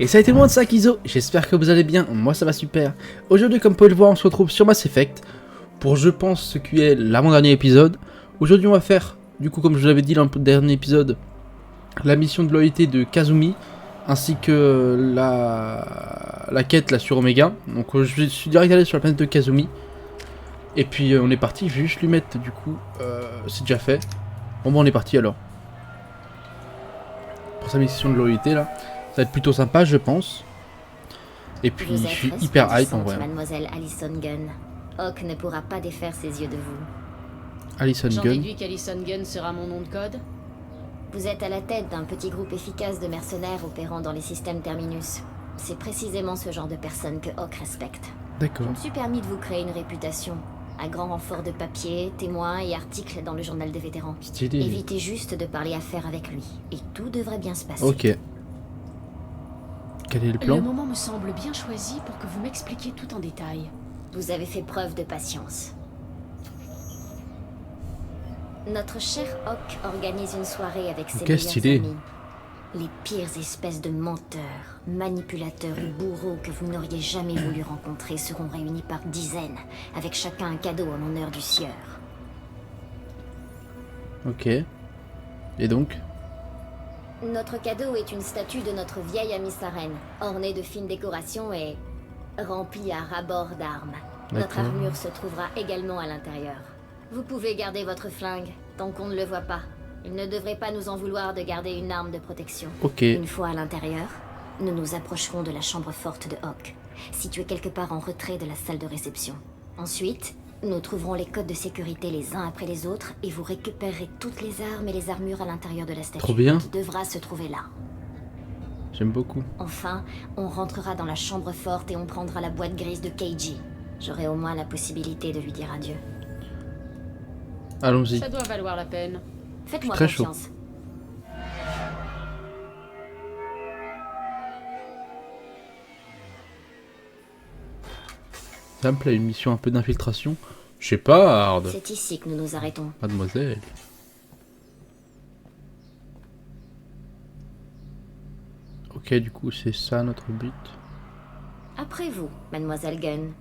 Et ça a été le monde de Sakizo, j'espère que vous allez bien, moi ça va super. Aujourd'hui comme vous pouvez le voir on se retrouve sur Mass Effect, pour je pense ce qui est l'avant-dernier épisode. Aujourd'hui on va faire, du coup comme je vous l'avais dit dans le dernier épisode, la mission de loyauté de Kazumi, ainsi que la quête là sur Omega. Donc je suis direct allé sur la planète de Kazumi. Et puis on est parti, je vais juste lui mettre du coup, c'est déjà fait. Bon on est parti alors. Pour sa mission de loyauté là. Ça va être plutôt sympa, je pense. Et puis, je suis hyper hype en vrai. Mademoiselle Allison Gunn. Hawk ne pourra pas défaire ses yeux de vous. Allison J'en Gunn. déduis qu'Allison Gunn sera mon nom de code. Vous êtes à la tête d'un petit groupe efficace de mercenaires opérant dans les systèmes Terminus. C'est précisément ce genre de personnes que Hawk respecte. D'accord. Je me suis permis de vous créer une réputation. À grand renfort de papiers, témoins et articles dans le journal des vétérans. Stylé. Évitez juste de parler affaires avec lui. Et tout devrait bien se passer. Ok. Quel est le plan? Le moment me semble bien choisi pour que vous m'expliquiez tout en détail. Vous avez fait preuve de patience. Notre cher Hawk organise une soirée avec ses Ok, meilleurs stylé. amis. Les pires espèces de menteurs, manipulateurs ou bourreaux que vous n'auriez jamais voulu rencontrer seront réunis par dizaines, avec chacun un cadeau en l'honneur du sieur. Ok. Et donc? Notre cadeau est une statue de notre vieille amie Saren, ornée de fines décorations et remplie à ras-bord d'armes. Notre D'accord. armure se trouvera également à l'intérieur. Vous pouvez garder votre flingue, tant qu'on ne le voit pas. Il ne devrait pas nous en vouloir de garder une arme de protection. Ok. Une fois à l'intérieur, nous nous approcherons de la chambre forte de Hawk, située quelque part en retrait de la salle de réception. Ensuite, nous trouverons les codes de sécurité les uns après les autres et vous récupérerez toutes les armes et les armures à l'intérieur de la statue. Trop bien. Qui devra se trouver là. J'aime beaucoup. Enfin, on rentrera dans la chambre forte et on prendra la boîte grise de Keiji. J'aurai au moins la possibilité de lui dire adieu. Allons-y. Ça doit valoir la peine. Faites-moi Très chaud. confiance. Ça me plaît, une mission un peu d'infiltration. Je sais pas, hard. C'est ici que nous nous arrêtons. Mademoiselle. Ok, du coup, c'est ça notre but. Après vous, mademoiselle Gunn.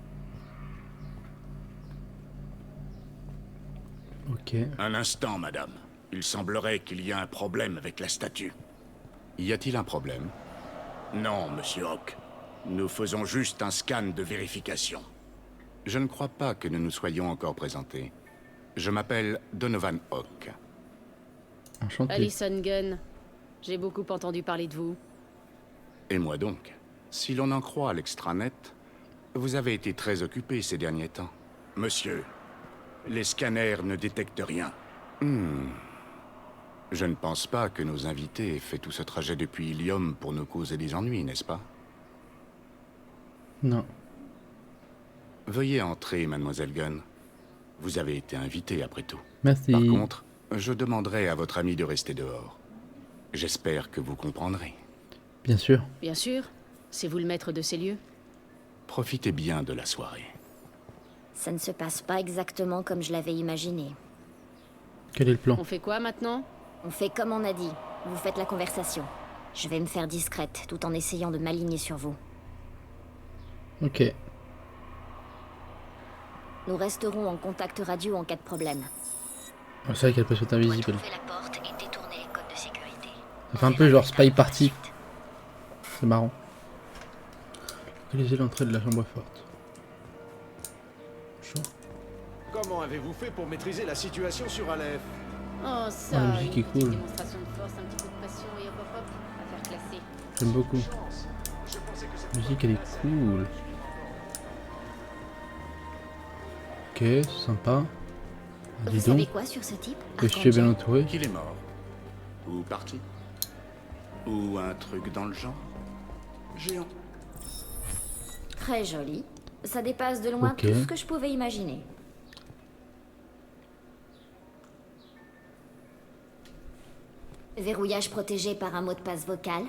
Ok. Un instant, madame. Il semblerait qu'il y ait un problème avec la statue. Y a-t-il un problème? Non, monsieur Hawk. Nous faisons juste un scan de vérification. Je ne crois pas que nous nous soyons encore présentés. Je m'appelle Donovan Hawk. Enchanté. Allison Gunn, j'ai beaucoup entendu parler de vous. Et moi donc? Si l'on en croit l'extranet, vous avez été très occupé ces derniers temps. Monsieur, les scanners ne détectent rien. Je ne pense pas que nos invités aient fait tout ce trajet depuis Ilium pour nous causer des ennuis, n'est-ce pas? Non. Veuillez entrer, mademoiselle Gunn. Vous avez été invitée après tout. Merci. Par contre, je demanderai à votre ami de rester dehors. J'espère que vous comprendrez. Bien sûr. Bien sûr, c'est vous le maître de ces lieux. Profitez bien de la soirée. Ça ne se passe pas exactement comme je l'avais imaginé. Quel est le plan? On fait quoi maintenant? On fait comme on a dit. Vous faites la conversation. Je vais me faire discrète, tout en essayant de m'aligner sur vous. Ok. Nous resterons en contact radio en cas de problème. Oh, c'est vrai qu'elle peut sauter invisible. Trouver la porte et détourner les codes de sécurité. Ça fait un peu genre Spy Party. C'est marrant. Localisez l'entrée de la chambre forte. Chaud. Comment avez-vous fait pour maîtriser la situation sur Aleph? Oh, Ah, ça, la musique une est petite cool. démonstration de force, un petit coup de pression et hop hop hop, affaire classée. J'aime beaucoup. La musique elle est cool. Ok, c'est sympa. Ah, dis Vous savez donc. quoi sur ce type? Que je suis bien entouré. Qu'il est mort. Ou parti. Ou un truc dans le genre. Géant. Très joli. Ça dépasse de loin Ok. tout ce que je pouvais imaginer. Verrouillage protégé par un mot de passe vocal,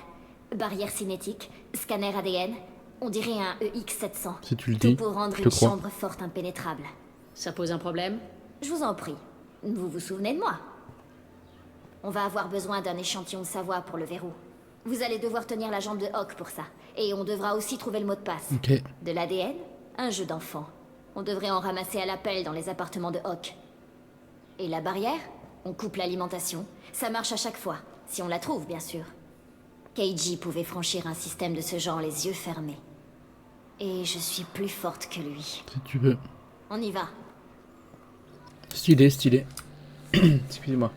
barrière cinétique, scanner ADN. On dirait un EX700. Si tu le Tout dis, pour rendre je te une crois. chambre forte impénétrable. Ça pose un problème? Je vous en prie. Vous vous souvenez de moi? On va avoir besoin d'un échantillon de sa voix pour le verrou. Vous allez devoir tenir la jambe de Hawk pour ça. Et on devra aussi trouver le mot de passe. Ok. De l'ADN? Un jeu d'enfant. On devrait en ramasser à l'appel dans les appartements de Hawk. Et la barrière? On coupe l'alimentation. Ça marche à chaque fois. Si on la trouve, bien sûr. Keiji pouvait franchir un système de ce genre les yeux fermés. Et je suis plus forte que lui. Si tu veux. On y va. Stylé, stylé. Excusez-moi.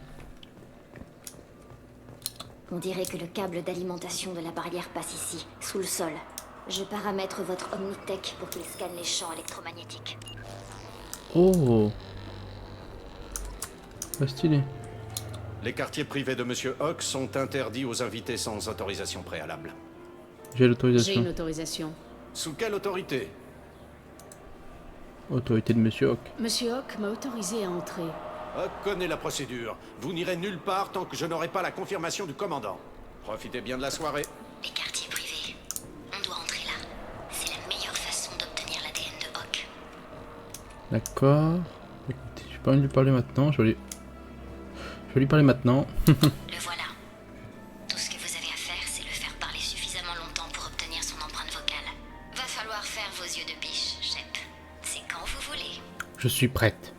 On dirait que le câble d'alimentation de la barrière passe ici, sous le sol. Je paramètre votre Omnitech pour qu'il scanne les champs électromagnétiques. Oh. Pas stylé. Les quartiers privés de Monsieur Hawk sont interdits aux invités sans autorisation préalable. J'ai J'ai l'autorisation. une autorisation. Sous quelle autorité? Autorité de Monsieur Hawk. Monsieur Hawk m'a autorisé à entrer. Hawk connaît la procédure. Vous n'irez nulle part tant que je n'aurai pas la confirmation du commandant. Profitez bien de la soirée. Les quartiers privés. On doit entrer là. C'est la meilleure façon d'obtenir l'ADN de Hawk. D'accord. Écoutez, j'ai pas envie de lui parler maintenant. Je vais lui parler maintenant. Le voilà. Tout ce que vous avez à faire, c'est le faire parler suffisamment longtemps pour obtenir son empreinte vocale. Va falloir faire vos yeux de biche, Shep. C'est quand vous voulez. Je suis prête.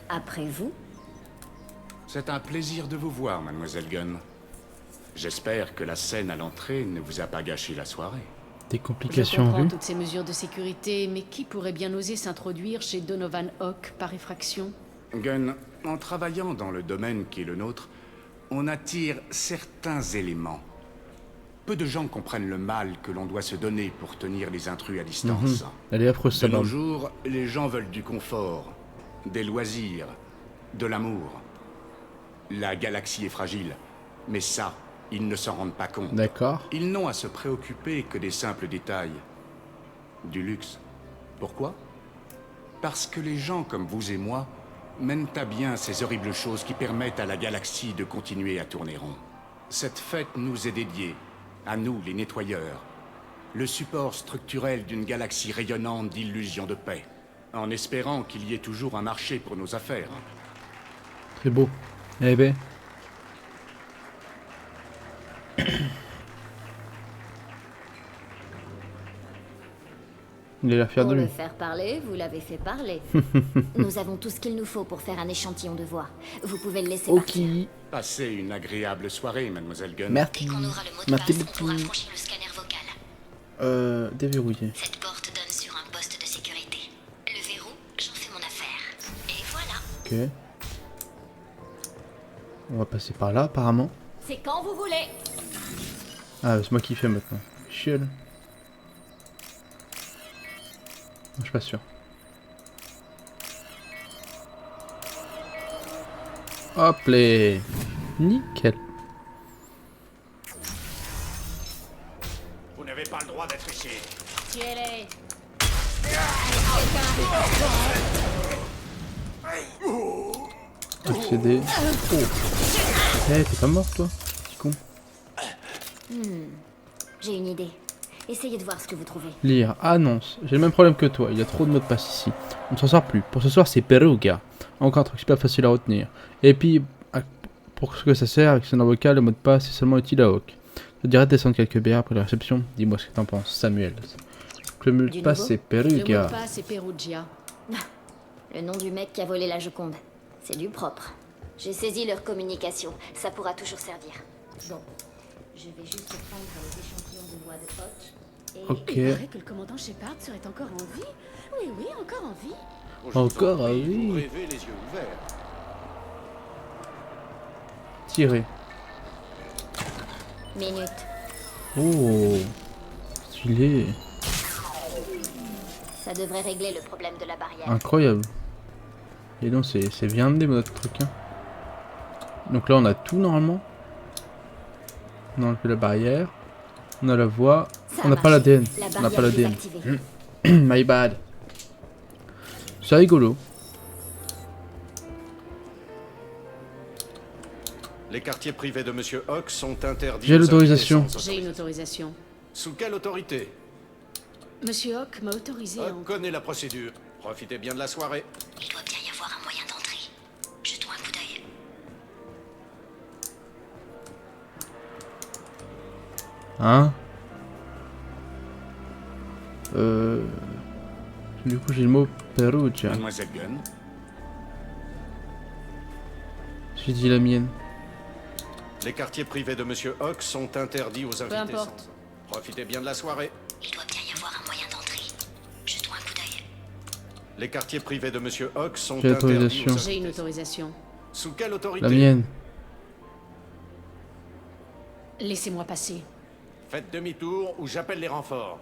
Après vous? C'est un plaisir de vous voir, mademoiselle Gunn. J'espère que la scène à l'entrée ne vous a pas gâché la soirée. Des Je complications en comprends vue. toutes ces mesures de sécurité, mais qui pourrait bien oser s'introduire chez Donovan Hawk par effraction? Gunn, en travaillant dans le domaine qui est le nôtre, on attire certains éléments. Peu de gens comprennent le mal que l'on doit se donner pour tenir les intrus à distance. Elle est affreuse, De celle-là. nos jours, les gens veulent du confort, des loisirs, de l'amour. La galaxie est fragile, mais ça, ils ne s'en rendent pas compte. D'accord. Ils n'ont à se préoccuper que des simples détails. Du luxe. Pourquoi? Parce que les gens comme vous et moi mènent à bien ces horribles choses qui permettent à la galaxie de continuer à tourner rond. Cette fête nous est dédiée, à nous les nettoyeurs, le support structurel d'une galaxie rayonnante d'illusions de paix, en espérant qu'il y ait toujours un marché pour nos affaires. C'est beau. Eh ben. Il est la fière Pour de le lui. faire parler, vous l'avez fait parler. Nous avons tout ce qu'il nous faut pour faire un échantillon de voix. Vous pouvez le laisser Ok. partir. Passez une agréable soirée, mademoiselle Gunn. Merci. Dès qu'on aura le mot de Merci passe, on pourra beaucoup. franchir le scanner vocal. Déverrouillé. Cette porte donne sur un poste de sécurité. Le verrou, j'en fais mon affaire. Et voilà. Ok. On va passer par là, apparemment. C'est quand vous voulez. Ah, c'est moi qui fais maintenant. Chiel. Je suis pas sûr. Hop les. Nickel. Vous n'avez pas le droit d'être ici. Tuez-les! Accéder. Oh. Eh, t'es pas mort toi, petit con. J'ai une idée. Essayez de voir ce que vous trouvez. Lire. Annonce. J'ai le même problème que toi, il y a trop de mots de passe ici. On ne s'en sort plus. Pour ce soir, c'est Peruga. Encore un truc super facile à retenir. Et puis, pour ce que ça sert, avec son avocat, le mot de passe est seulement utile à Hawk. Je dirais de descendre quelques bières après la réception. Dis-moi ce que t'en penses, Samuel. Le mot de Du passe, nouveau c'est Le mot Peruga. de passe est Perugia. Le nom du mec qui a volé la Joconde. C'est du propre. J'ai saisi leur communication. Ça pourra toujours servir. Bon. Je vais juste prendre les échantillons de voix de Hawk. Et... Ok. Il paraît que le commandant Shepard serait encore en vie. Oui, oui, encore en vie. Encore, ah Vous oui. rêvez les yeux ouverts. Tirer. Minute. Oh. Stylé. Ça devrait régler le problème de la barrière. Incroyable. Et donc, c'est bien amené notre truc. Hein. Donc là, on a tout normalement. On a enlevé la barrière. On a la voix. Ça On a n'a pas marché. l'ADN. La On n'a pas barrière l'ADN. désactivée. My bad. C'est rigolo. Les quartiers privés de Monsieur Hawk sont interdits. J'ai aux l'autorisation. invités sans J'ai une autorisation. autorisation. Sous quelle autorité? Monsieur Hawk m'a autorisé à Hawk entrer. connaît la procédure. Profitez bien de la soirée. Il doit bien y avoir un moyen d'entrer. Jetons un coup d'œil. Hein? Du coup, j'ai le mot Perugia. Mademoiselle Gunn. J'ai dit la mienne. Les quartiers privés de Monsieur Hawk sont interdits aux invités. importe. sans- Profitez bien de la soirée. Il doit bien y avoir un moyen d'entrer. Jetons un coup d'œil. Les quartiers privés de Monsieur Hawk sont J'ai interdits l'autorisation. aux J'ai une invités. autorisation. Sous quelle autorité? La mienne. Laissez-moi passer. Faites demi-tour ou j'appelle les renforts.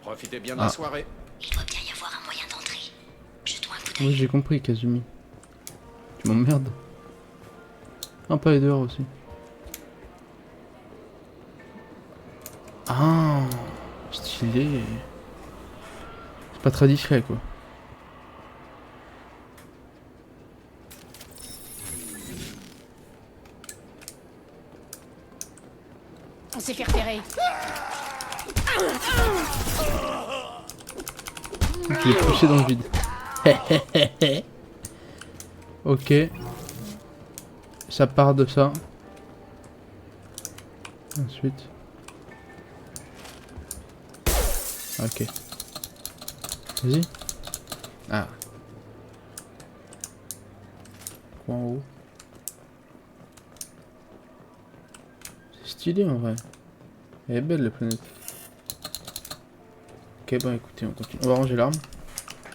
Profitez bien de Ah. la soirée. Il doit bien y avoir un moyen d'entrer. Jetons un coup Oui, d'œil. j'ai compris, Kazumi. Tu m'emmerdes. Un peu aller dehors aussi. Ah, stylé. C'est pas très discret, quoi. On s'est fait repérer. Je l'ai poussé dans le vide. Ok. Ça part de ça. Ensuite. Ok. Vas-y. Ah. Quoi en haut? C'est stylé en vrai. Elle est belle la planète. Ok, bon écoutez, on continue. On va ranger l'arme.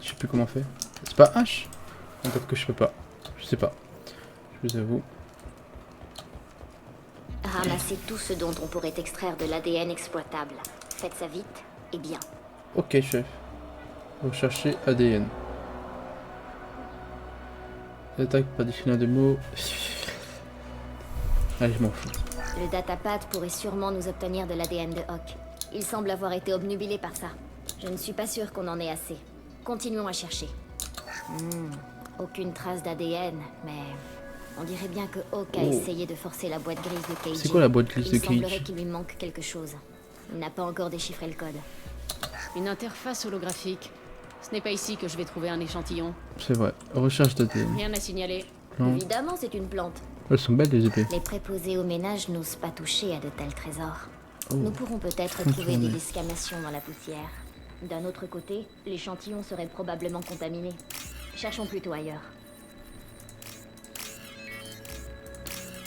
Je sais plus comment on fait. C'est pas H? Peut-être que je peux pas. Je sais pas. Je vous avoue. Ramassez tout ce dont on pourrait extraire de l'ADN exploitable. Faites ça vite et bien. Ok, chef. Rechercher ADN. Attaque par dictionnaire de mots. Allez, je m'en fous. Le datapad pourrait sûrement nous obtenir de l'ADN de Hawk. Il semble avoir été obnubilé par ça. Je ne suis pas sûre qu'on en ait assez. Continuons à chercher. Aucune trace d'ADN, mais on dirait bien que Hawk a Oh. essayé de forcer la boîte grise de Keiji. C'est quoi la boîte grise de Il semblerait Keiji? qu'il lui manque quelque chose. Il n'a pas encore déchiffré le code. Une interface holographique. Ce n'est pas ici que je vais trouver un échantillon. C'est vrai. Recherche d'ADN. Rien à signaler. Non. Évidemment, c'est une plante. Elles sont belles les épées. Les préposés au ménage n'osent pas toucher à de tels trésors. Oh. Nous pourrons peut-être Contourner. trouver des descamations dans la poussière. D'un autre côté, l'échantillon serait probablement contaminé. Cherchons plutôt ailleurs.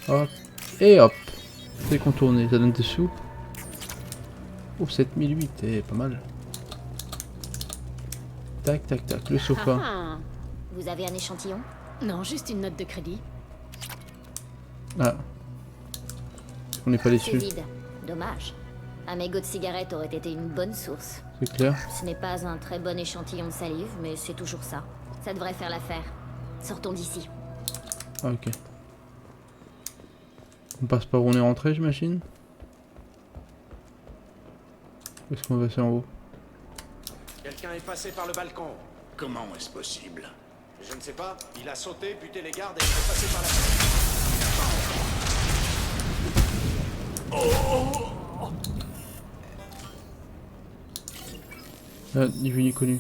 Hop. Et hop. C'est contourné. Ça donne des sous. Oh, 7008. Eh, pas mal. Tac, tac, tac. Le sofa. Ah, Vous avez un échantillon? non, juste une note de crédit. Ah. On n'est pas C'est déçu. vide. Dommage. Un mégot de cigarette aurait été une bonne source. C'est clair. Ce n'est pas un très bon échantillon de salive, mais c'est toujours ça. Ça devrait faire l'affaire. Sortons d'ici. Ah, ok. On passe par où on est rentré, j'imagine. Où est-ce qu'on va passer en haut? Quelqu'un est passé par le balcon. Comment est-ce possible? Je ne sais pas. Il a sauté, buté les gardes et il est passé par la fenêtre. Ah, ni vu ni connu.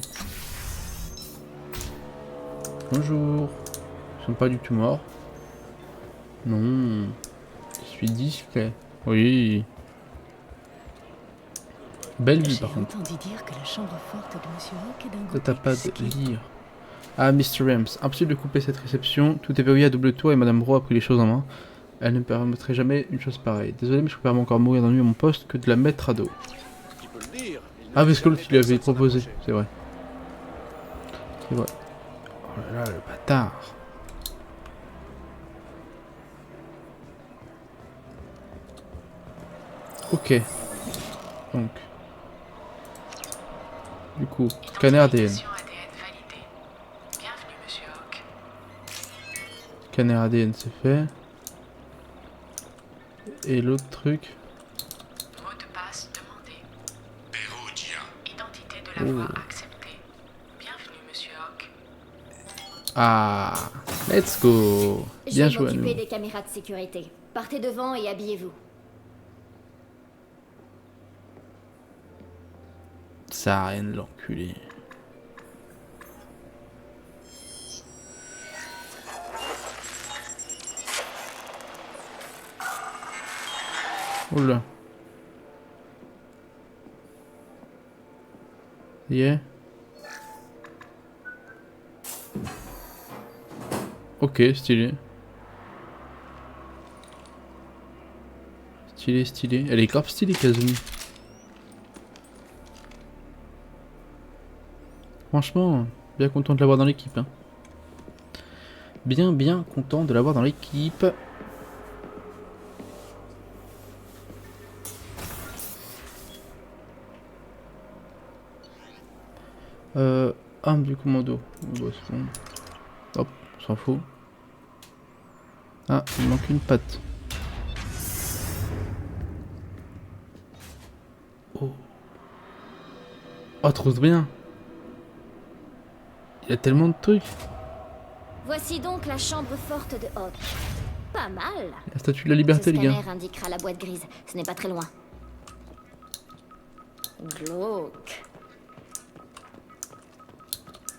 Bonjour. Ils sont pas du tout morts. Non. Je suis discret. Oui. Belle vue J'ai par contre. entendu dire que la chambre forte de Monsieur Hawk est d'un Ça groupe t'a pas exquis. de lire. Ah, Mr. Rams. Impossible de couper cette réception. Tout est verrouillé à double tour et Madame Bro a pris les choses en main. Elle ne me permettrait jamais une chose pareille. Désolé, mais je préfère encore mourir d'ennui à mon poste que de la mettre à dos. Qui peut le dire? Il ne Ah, laisse parce que l'autre, jamais il lui avait personne s'en proposé. approcher. C'est vrai. C'est vrai. Oh là là, le bâtard. Ok. Donc. Du coup, scanner ADN. Authentification ADN validée. Bienvenue, Monsieur Hawk. Scanner ADN, c'est fait. Et l'autre truc. Mot de passe demandé. Perugia. Identité de Oh. l'avoir accepté. Bienvenue, Monsieur Hawk. Ah, let's go. Je Bien vais joué à nous. m'occuper des caméras de sécurité. Partez devant et habillez-vous. Ça a rien de l'enculé. Oula. Yeah. Ok, stylé. Stylé, stylé. Elle est grave stylée, Kazumi. Franchement, bien content de l'avoir dans l'équipe. Hein. Bien content de l'avoir dans l'équipe. Arme du commando. Bon, c'est bon. Hop, on s'en fout. Ah, il manque une patte. Oh. Oh, trop bien. Il y a tellement de trucs. Voici donc la chambre forte de Hawk. Pas mal. La statue de la liberté, Ce les gars. scanner indiquera la boîte grise. Ce n'est pas très loin. Glauque.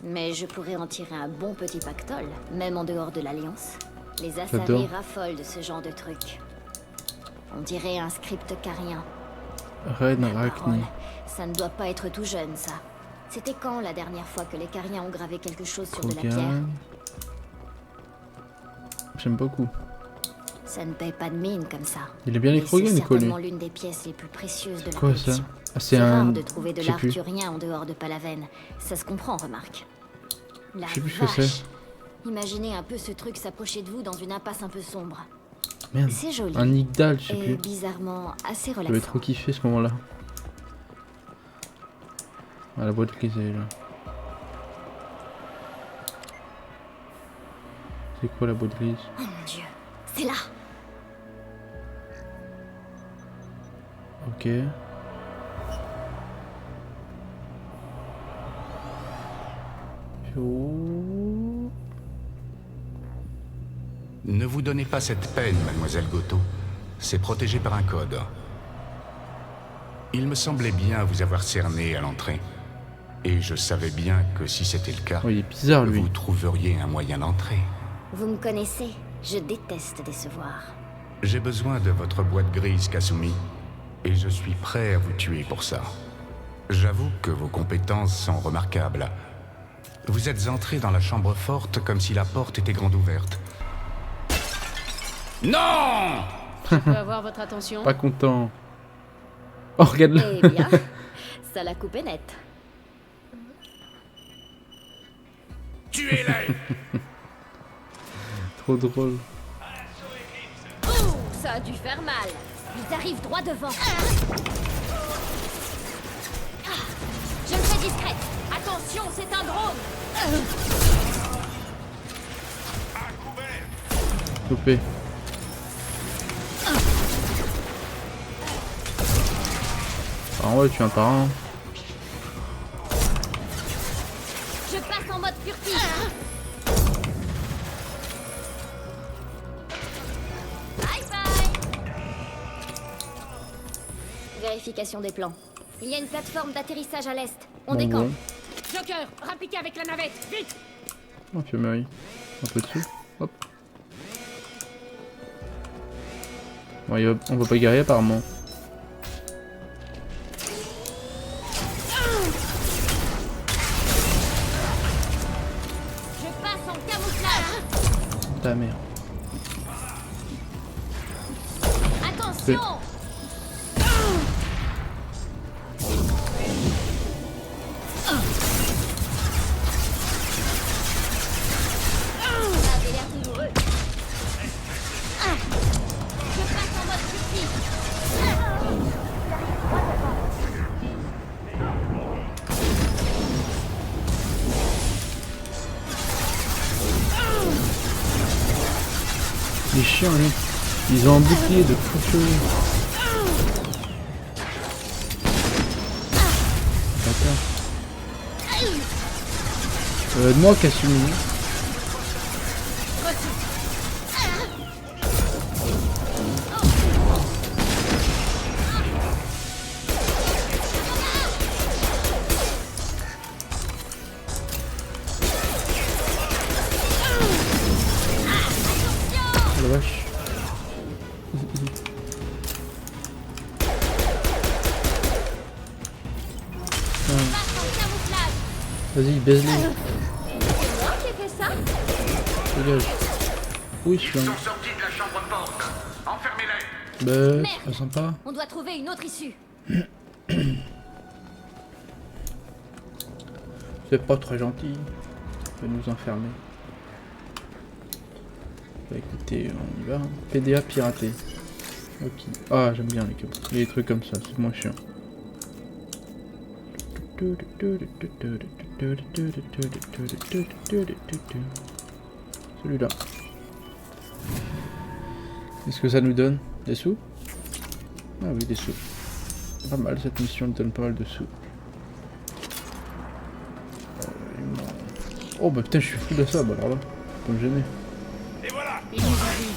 Mais je pourrais en tirer un bon petit pactole, même en dehors de l'Alliance. Les Assaris J'adore. raffolent de ce genre de truc. On dirait un script carien. Reine Ma Arachne. parole, ça ne doit pas être tout jeune, ça. C'était quand la dernière fois que les Cariens ont gravé quelque chose sur de la pierre? Krogan. J'aime beaucoup. Ça ne paye pas de mine comme ça. Il est bien les Mais Krogan, c'est Nico, lui. certainement l'une des pièces les plus précieuses de la Quoi ça? collection. Ah, c'est rare un. de trouver de Je sais plus. l'arthurien en dehors de Palaven. Ça se comprend, remarque. La Je sais plus ce que vache. c'est. Imaginez un peu ce truc s'approcher de vous dans une impasse un peu sombre. Merde. C'est joli. Un Igdal, je sais Et plus. bizarrement assez J'avais relaxant. trop kiffé ce moment-là. Ah, la boîte grise elle est là. C'est quoi la boîte grise? Oh mon dieu, c'est là. Ok. Oh. Ne vous donnez pas cette peine, mademoiselle Goto. C'est protégé par un code. Il me semblait bien vous avoir cerné à l'entrée. Et je savais bien que si c'était le cas, Oh, il est bizarre lui. vous trouveriez un moyen d'entrer. Vous me connaissez, je déteste décevoir. J'ai besoin de votre boîte grise, Kasumi. Et je suis prêt à vous tuer pour ça. J'avoue que vos compétences sont remarquables. Vous êtes entré dans la chambre forte comme si la porte était grande ouverte. Non! Je peux avoir votre attention? Pas content. Oh, regarde-le. Eh bien, ça l'a coupé net. Tuez-les! Trop drôle. Ouh, ça a dû faire mal. Ils arrivent droit devant. Je me fais discrète. Attention, c'est un drone. Topé. Ah ouais, tu es un par un. Je passe en mode furtif. Bye bye. Vérification des plans. Il y a une plateforme d'atterrissage à l'est. On Bon, décampe. bon. Joker, rappliquez avec la navette, vite! Oh, infirmerie. Un peu dessus. Hop. Bon, on va pas garer apparemment. Je passe en camouflage. Ta mère. Attention. Ça avait l'air douloureux. Je passe en mode furtif. Les chiens, lui. Ils ont un bouclier de fou. Moi, Kasumi. Oh la vache. Passe en camouflage. Vas-y, baise-les. C'est moi qui ai fait ça? Dégage. Oui, je suis un... sortis de la chambre forte. Enfermez-les. Bah, Merde. c'est pas sympa. On doit trouver une autre issue. C'est pas très gentil de nous enfermer. Bah écoutez, on y va. PDA piraté. Ok. Ah, j'aime bien les trucs comme ça, c'est moins chiant. Celui-là. Qu'est-ce que ça nous donne? Des sous? Ah oui, des sous. Pas mal, cette mission nous donne pas mal de sous. Oh bah putain, je suis fou de ça, bah alors là, faut me gêner. Et voilà. Il nous a vu.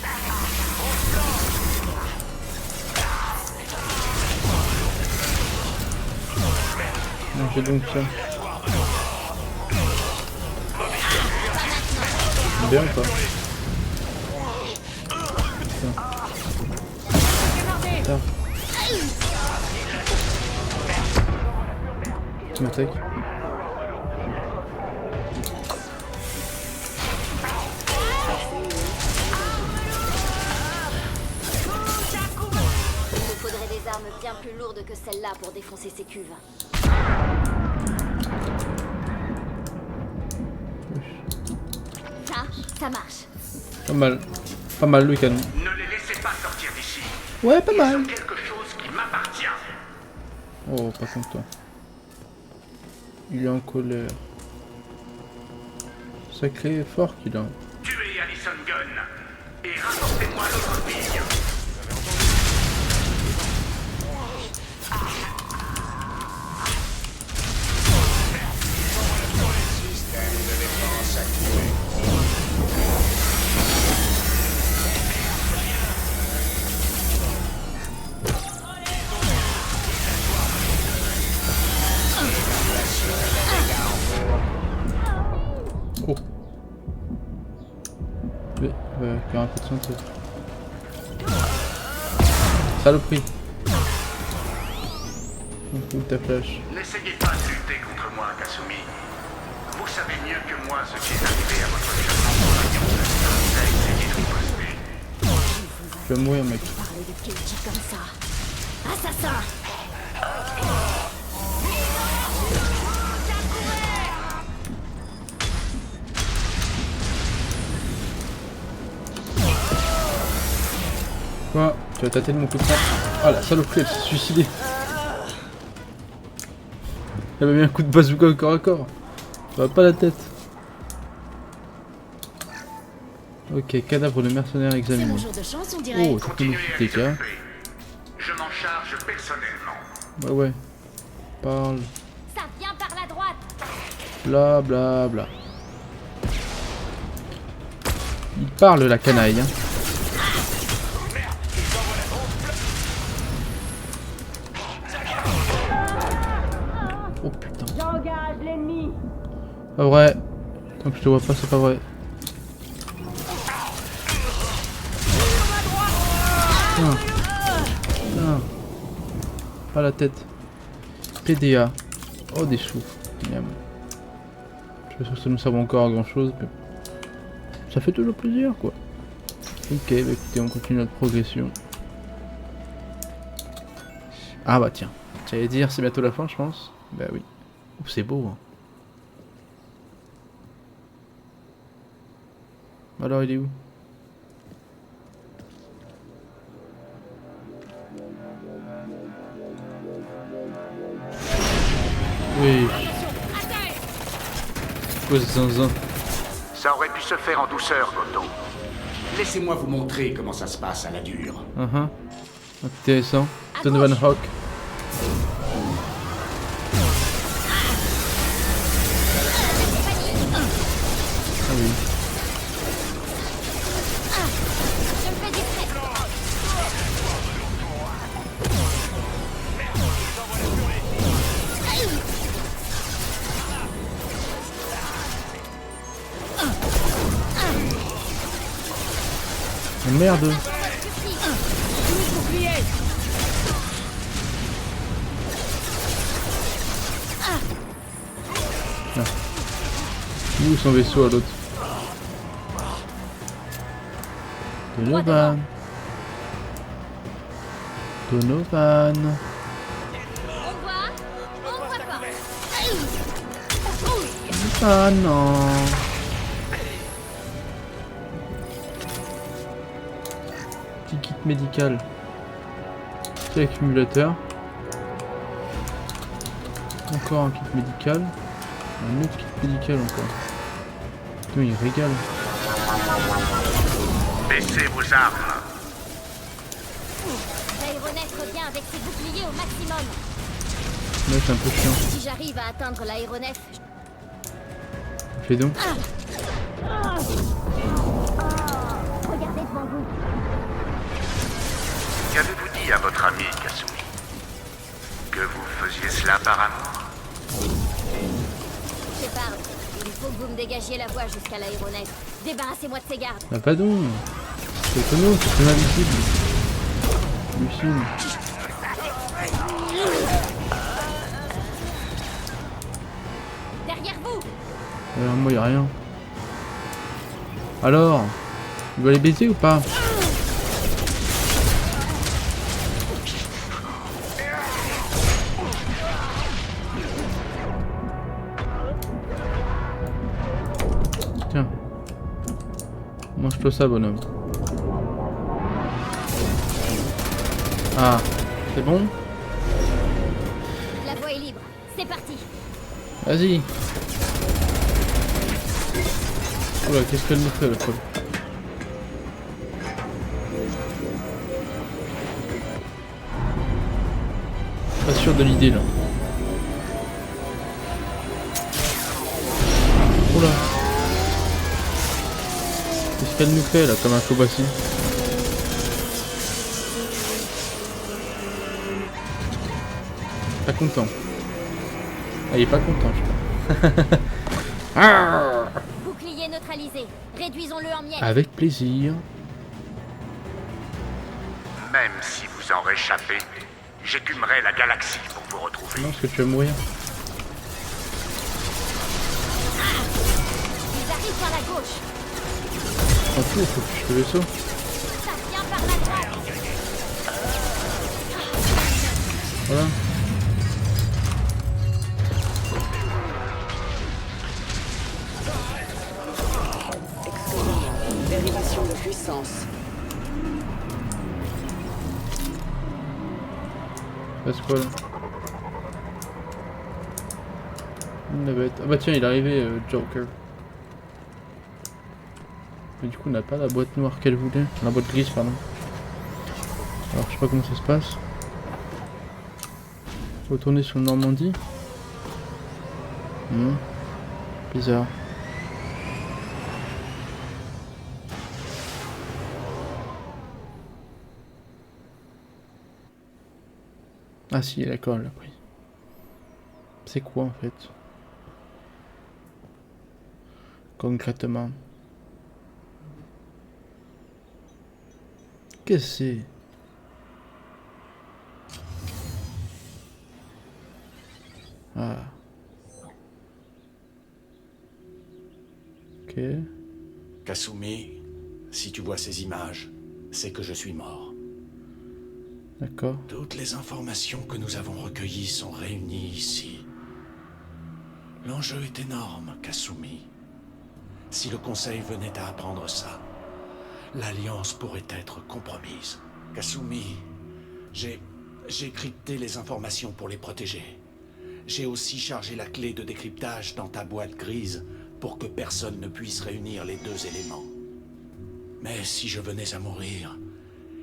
Mangez donc ça. Bien ou pas? Putain. Putain. Tu m'attaques? Il nous faudrait des armes bien plus lourdes que celle-là pour défoncer ces cuves. Ça marche. Pas mal le canon. Ne les laissez pas sortir d'ici. Ouais, pas mal. Quelque chose qui m'appartient. Oh, pas content. Il est en colère. Sacré fort qu'il a. Tuez Allison Gunn et rapportez-moi l'autre fille. Oh. Qui a un peu de santé. Saloperie. Un coup de ta flèche. N'essayez pas de lutter contre moi, Kasumi. Vous savez mieux que moi ce qui est arrivé à votre jeune compagnon. Essayez de riposter. Tu vas mourir, mec. Parler de Keiji comme ça. Assassin! Quoi? Tu vas tâter de mon coup de poing. Ah la saloperie, elle s'est suicidée. Elle m'a mis un coup de bazooka au corps à corps. Ça va pas la tête. Ok, cadavre de mercenaire C'est examiné. mon jour de chance, on dirait. Oh, technologie TK. Je m'en charge personnellement. Ouais, ouais. Parle. Ça vient par la droite! Bla bla bla. Il parle la canaille. Hein. Oh putain. J'engage l'ennemi. Pas vrai. Tant que je te vois pas, c'est pas vrai. Putain. Putain. Pas la tête. PDA. Oh des sous. Miam. Je suis pas sûr que ça nous serve encore à grand chose, mais ça fait toujours plaisir quoi. Ok, bah écoutez, on continue notre progression. Ah bah tiens, j'allais dire c'est bientôt la fin je pense. Bah oui. Oh, c'est beau hein. Alors il est où? Oui. Quoi ce zinzin? Ça aurait pu se faire en douceur, Goto. Laissez-moi vous montrer comment ça se passe à la dure. Intéressant. Donovan Hawk. Ah oui. Je me fais discret! Oh, merde. Ah. Où est son vaisseau à l'autre? Donovan. Donovan. Ah non. Petit kit médical. Petit accumulateur. Encore un kit médical. Un autre kit médical encore. Putain, il régale. Baissez vos armes. L'aéronef revient avec ses boucliers au maximum. Là, c'est un peu chiant. Si j'arrive à atteindre l'aéronef, Fais donc. regardez devant vous. Qu'avez-vous dit à votre ami, Kasumi? Que vous faisiez cela par amour? Shepard, il faut que vous me dégagiez la voie jusqu'à l'aéronef. Débarrassez-moi de ces gardes. Bah pas donc. C'est étonnant, c'est invisible. Lucine. Derrière vous. Moi y'a rien. Alors, il va les baiser ou pas? Tiens. Mange-toi ça, bonhomme. Ah, c'est bon? La voie est libre. C'est parti. Vas-y. Oula, qu'est-ce qu'elle nous fait, la folle? Pas sûr de l'idée, là. Oula. Qu'est-ce qu'elle nous fait, là, comme un Kobashi? Pas content. Ah, il est pas content, je crois. Ah, Bouclier neutralisé. Réduisons-le en miettes. avec plaisir. Même si vous en réchappez, j'écumerai la galaxie pour vous retrouver. Non, parce que tu vas mourir. Ils arrivent par la gauche. T'en fous, faut que je fais le vaisseau. Ça vient par la droite. Voilà. Dérivation de puissance. Passe quoi là? Une navette. Ah bah tiens, il est arrivé, Joker. Mais du coup, on n'a pas la boîte noire qu'elle voulait. La boîte grise, pardon. Alors, je sais pas comment ça se passe. Retourner sur le Normandie. Bizarre. Ah si, d'accord, elle l'a pris. C'est quoi en fait? Concrètement. Qu'est-ce que c'est? Ah. Ok. Kasumi, si tu vois ces images, c'est que je suis mort. D'accord. Toutes les informations que nous avons recueillies sont réunies ici. L'enjeu est énorme, Kasumi. Si le Conseil venait à apprendre ça, l'Alliance pourrait être compromise. Kasumi, j'ai crypté les informations pour les protéger. J'ai aussi chargé la clé de décryptage dans ta boîte grise pour que personne ne puisse réunir les deux éléments. Mais si je venais à mourir,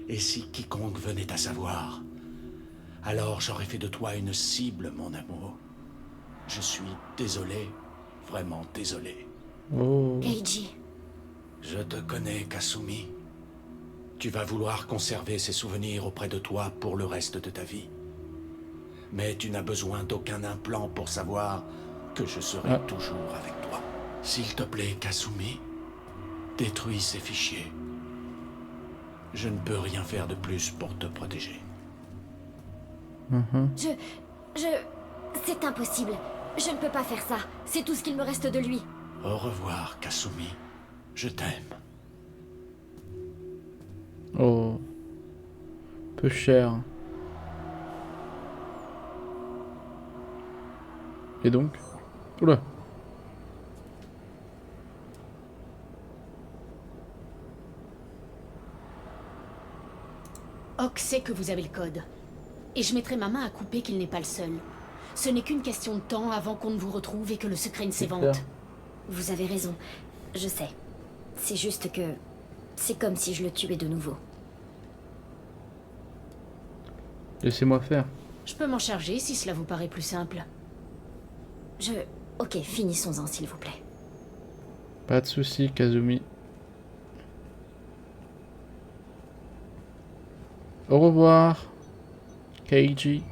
et si quiconque venait à savoir, alors j'aurais fait de toi une cible, mon amour. Je suis désolé, vraiment désolé. Oh. Keiji, Je te connais, Kasumi. Tu vas vouloir conserver ces souvenirs auprès de toi pour le reste de ta vie. Mais tu n'as besoin d'aucun implant pour savoir que je serai toujours avec toi. S'il te plaît, Kasumi, détruis ces fichiers. Je ne peux rien faire de plus pour te protéger. C'est impossible. Je ne peux pas faire ça. C'est tout ce qu'il me reste de lui. Au revoir, Kasumi. Je t'aime. Oh. Peu cher. Et donc? Oula. Hawk sait que vous avez le code. Et je mettrai ma main à couper qu'il n'est pas le seul. Ce n'est qu'une question de temps avant qu'on ne vous retrouve et que le secret ne s'évente. Vous avez raison, je sais. C'est juste que... c'est comme si je le tuais de nouveau. Laissez-moi faire. Je peux m'en charger si cela vous paraît plus simple. Ok, finissons-en s'il vous plaît. Pas de soucis, Kazumi. Au revoir, Keiji.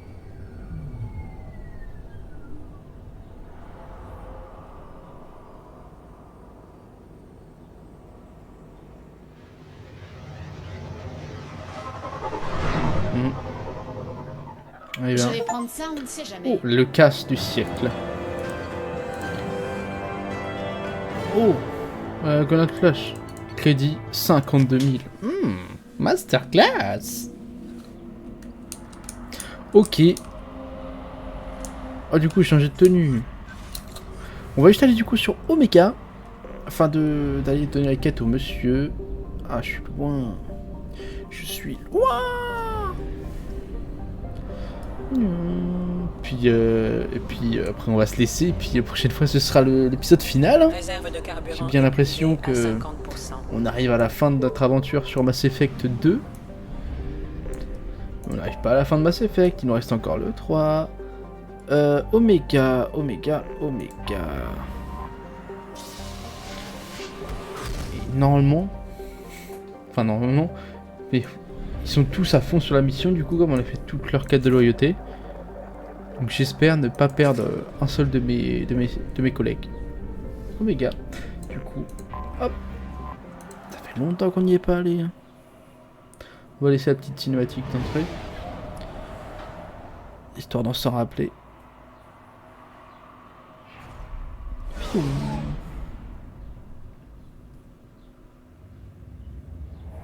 Allez, Je bien. vais prendre ça, on ne sait jamais. Oh, le casse du siècle. Oh, Grenade Flash. Crédit 52 000. Masterclass. Ok. Oh, du coup, j'ai changé de tenue. On va juste aller du coup sur Omega. Afin d'aller donner la quête au monsieur. Ah, je suis loin. Je suis loin. Puis, et puis après on va se laisser. Et puis la prochaine fois ce sera l'épisode final. Hein. J'ai bien l'impression que on arrive à la fin de notre aventure sur Mass Effect 2. On n'arrive pas à la fin de Mass Effect. Il nous reste encore le 3. Omega. Et normalement. Enfin normalement. Mais ils sont tous à fond sur la mission du coup comme on a fait toute leur quête de loyauté. Donc j'espère ne pas perdre un seul de mes collègues. Omega. Du coup, hop. Ça fait longtemps qu'on n'y est pas allé. Hein. On va laisser la petite cinématique d'entrée. Histoire d'en s'en rappeler. Fiou.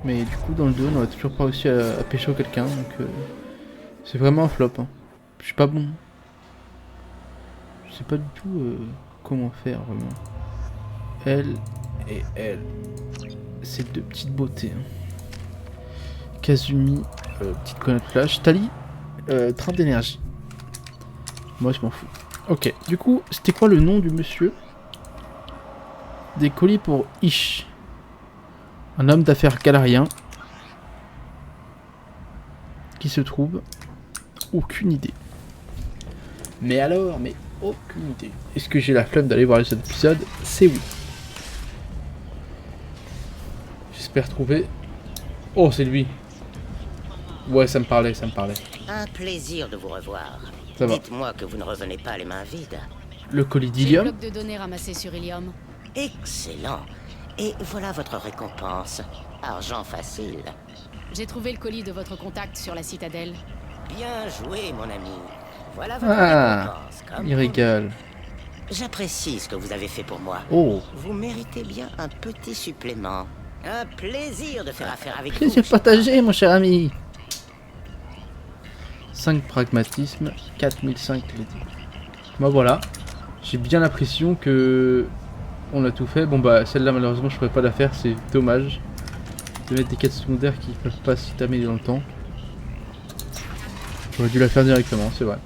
Mais du coup dans le 2 on a toujours pas réussi à pécho quelqu'un donc c'est vraiment un flop. Hein. Je suis pas bon. Je sais pas du tout comment faire vraiment. Elle et elle. C'est deux petites beautés. Hein. Kazumi, petite connasse flash. Tali, train d'énergie. Moi je m'en fous. Ok, du coup c'était quoi le nom du monsieur? Des colis pour Ish. Un homme d'affaires galarien qui se trouve. Aucune idée. Mais alors, mais aucune idée. Est-ce que j'ai la flemme d'aller voir les autres épisodes? C'est oui. J'espère trouver. Oh, c'est lui. Ouais, ça me parlait. Un plaisir de vous revoir. Ça va. Dites-moi que vous ne revenez pas les mains vides. Le colis J'ai le d'Ilium. bloc de données ramassé sur Ilium. Excellent. Et voilà votre récompense. Argent facile. J'ai trouvé le colis de votre contact sur la citadelle. Bien joué, mon ami. Voilà votre Ah, récompense. Comme il régale. J'apprécie ce que vous avez fait pour moi. Oh, Vous méritez bien un petit supplément. Un plaisir de faire affaire avec plaisir vous. partagé, mon cher ami. 5 pragmatisme, 4005 crédits. Moi voilà, j'ai bien l'impression que on a tout fait. Bon bah celle-là malheureusement je pourrais pas la faire, c'est dommage. De mettre des quêtes secondaires qui peuvent pas s'y tamer dans le temps. J'aurais dû la faire directement, c'est vrai.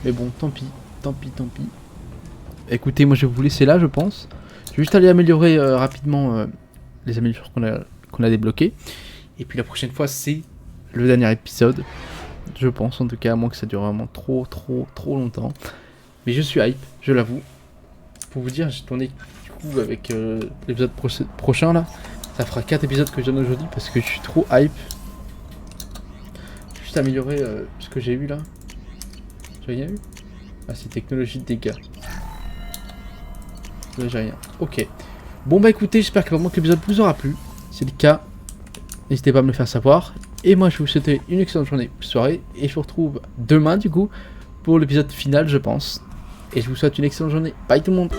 Mais bon, tant pis. Écoutez, moi je vais vous laisser là, je pense. Je vais juste aller améliorer rapidement les améliorations qu'on a débloquées. Et puis la prochaine fois, c'est le dernier épisode. Je pense, en tout cas, à moins que ça dure vraiment trop longtemps. Mais je suis hype, je l'avoue. Pour vous dire, j'ai tourné du coup avec l'épisode prochain là. Ça fera 4 épisodes que je donne aujourd'hui parce que je suis trop hype. Juste améliorer ce que j'ai eu là. J'ai rien eu? Ah, c'est technologie de dégâts. Là, j'ai rien. Ok. Bon bah écoutez, j'espère que vraiment que l'épisode vous aura plu. Si c'est le cas, n'hésitez pas à me le faire savoir. Et moi je vous souhaite une excellente journée, soirée. Et je vous retrouve demain du coup pour l'épisode final je pense. Et je vous souhaite une excellente journée. Bye tout le monde.